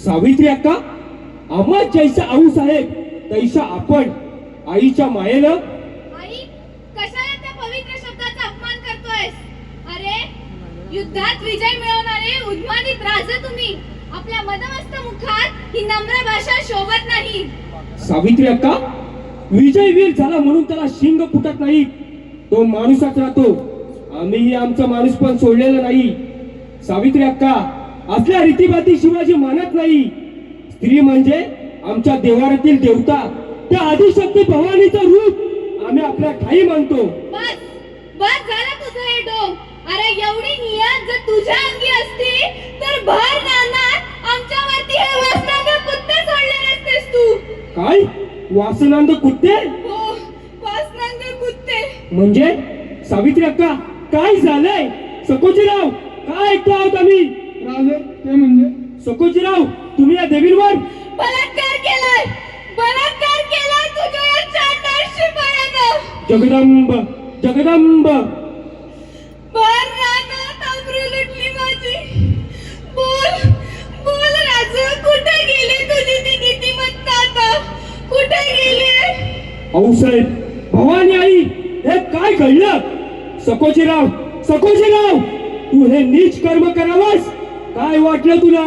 सावित्री अक्का, आम्हा जैसा आऊ साहेब तैसा आपण आईच्या मायेनं. आई, कशाला त्या पवित्र शब्दाचा अपमान करतोयस? अरे, युद्धात विजय मिळवणारे उन्मादित राजे तुम्ही. आपल्या मदमस्त मुखात ही नम्र भाषा शोभत नाही. सावित्री अक्का, विजयवीर झाला म्हणून त्याला शिंग फुटत नाही. तो माणूसच राहतो. आम्हीही आमचा माणूस पण सोडलेला नाही. सावित्री अक्का, असल्या रीतीभाती शिवाजी मानत नाही. स्त्री म्हणजे आमच्या देवारातील देवता, त्या आदिशक्ती भवानीचं रूप आम्ही आपल्या ठाई मानतो. बस बस झालं तुझं हे डोंग. अरे, एवढी नियत जर तुझ्या अंगी असती तर भर रानात आमच्यावरती हे वासनांद कुत्ते सोडले नसतेस तू. काय वासनांद कुत्ते? हो, वासनांद कुत्ते. म्हणजे सावित्री अक्का, काय झालंय? सकोजीराव, काय ऐकतो आहोत आम्ही? राजे, ते म्हणजे सकोजीराव, तुम्ही या देवींवर बलात्कार केलाय. बलात्कार केलाय तुझ्या या चांडाळ शिपायानं. जगदंब जगदंब. भर रानात आबरू लुटली माझी. बोल बोल राजा, कुठे गेली तुझी ती नीतिमत्ता आता? कुठे गेली? औसाहेब, भवानी आई, हे काय घडलं? सकोजीराव, सकोजीराव, तू हे नीच कर्म करावंस? काय वाटलं तुला?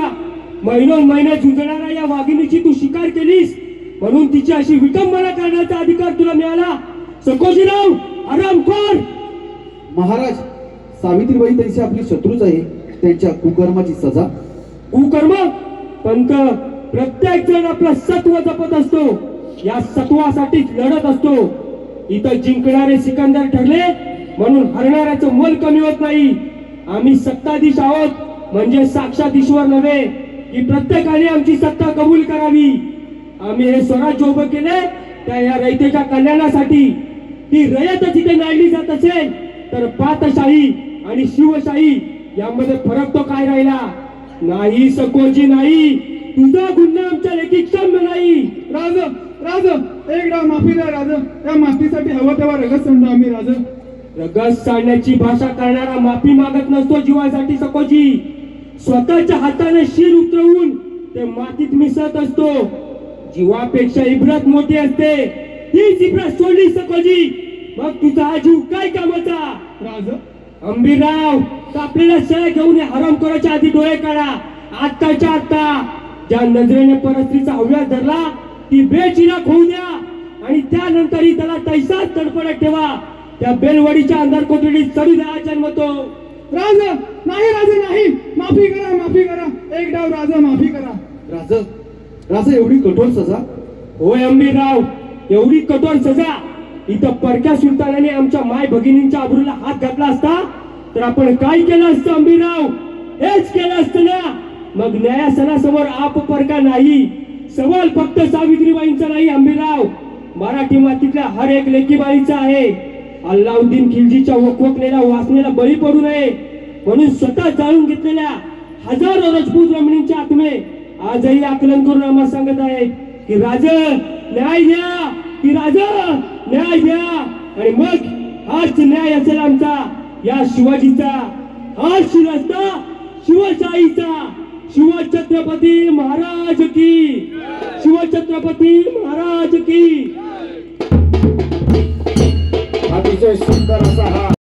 महिनोन महिने झुंजणाऱ्या या वाघिणीची तू शिकार केलीस म्हणून तिची अशी विटंबना करण्याचा अधिकार तुला मिळाला. सकोजीराव, हरामखोर. महाराज, सावित्रीबाई तैसे आपली शत्रूच आहे. त्यांच्या कुकर्माची सजा. कुकर्म? पंत, प्रत्येक जण आपलं सत्व जपत असतो. या सत्वासाठीच लढत असतो. इथं जिंकणारे सिकंदर ठरले म्हणून हरणाऱ्याचं मोल कमी होत नाही. आम्ही सत्ताधीश आहोत म्हणजे साक्षात ईश्वर नव्हे की प्रत्येकाने आमची सत्ता कबूल करावी. आम्ही हे स्वराज्य उभं केले त्या या रयतेच्या कल्याणासाठी. ती रयतच इथे नाळली जात असेल तर पातशाही आणि शिवशाही यामध्ये फरक तो काय राहिला? नाही सकोजी, नाही. तुझा गुन्हा आमच्या लेखी क्षम्य नाही. राज, राज, एक डाव माफी द्या राज. त्या माफीसाठी हवं तेव्हा रगत सांडतो आम्ही राज. रगत सांडण्याची भाषा करणारा माफी मागत नसतो जीवासाठी सकोजी. स्वतःच्या हाताने शिर उतरवून ते मातीत मिसळत असतो. जीवापेक्षा इब्रत मोठी असते. तीच इब्रत सोडली सकोजी, मग तुझा हा जीव काय कामाचा? राज, अंबीराव, आपल्याला सळ घेऊन हराम करायच्या आधी डोळे काढा. आत्ताच्या आत्ता ज्या नजरेने परस्त्रीचा हव्यास धरला ती बेचिराख होऊ द्या आणि त्यानंतरही त्याला तैसाच तडफडत ठेवा. त्या बेलवडीच्या अंधार कोठडीत चढू द्या जन्मतो. राज, नाही राज, नाही. माफी करा, माफी करा. एक डाव राज, माफी करा. राज, राज, एवढी कठोर सजा? होय अंबीराव, एवढी कठोर सजा. इथं परक्या सुलतानाने आमच्या माय भगिनींच्या आबरूला हात घातला असता तर आपण काय केलं असतं अंबीराव? हेच केलं असतं ना. मग न्यायासनासमोर आप परका नाही. सवाल फक्त सावित्रीबाईंचा नाही अंबीराव, मराठी मातीतल्या हर एक लेकीबाईचा आहे. अल्लाउद्दीन खिलजीच्या वकवकलेल्या वासनेला बळी पडू नये म्हणून स्वतः जाळून घेतलेल्या हजारो राजपूत रमणींचे आत्मे आजही आकलन करून आम्हाला सांगत आहे की राज न्याय द्या, की राज न्याय द्या. आणि मग हाच न्याय असेल आमचा, या शिवाजीचा. हाच शिरस्ता शिवशाहीचा. शिवछत्रपती महाराज की, शिवछत्रपती महाराज की. अतिशय सुंदर असा हा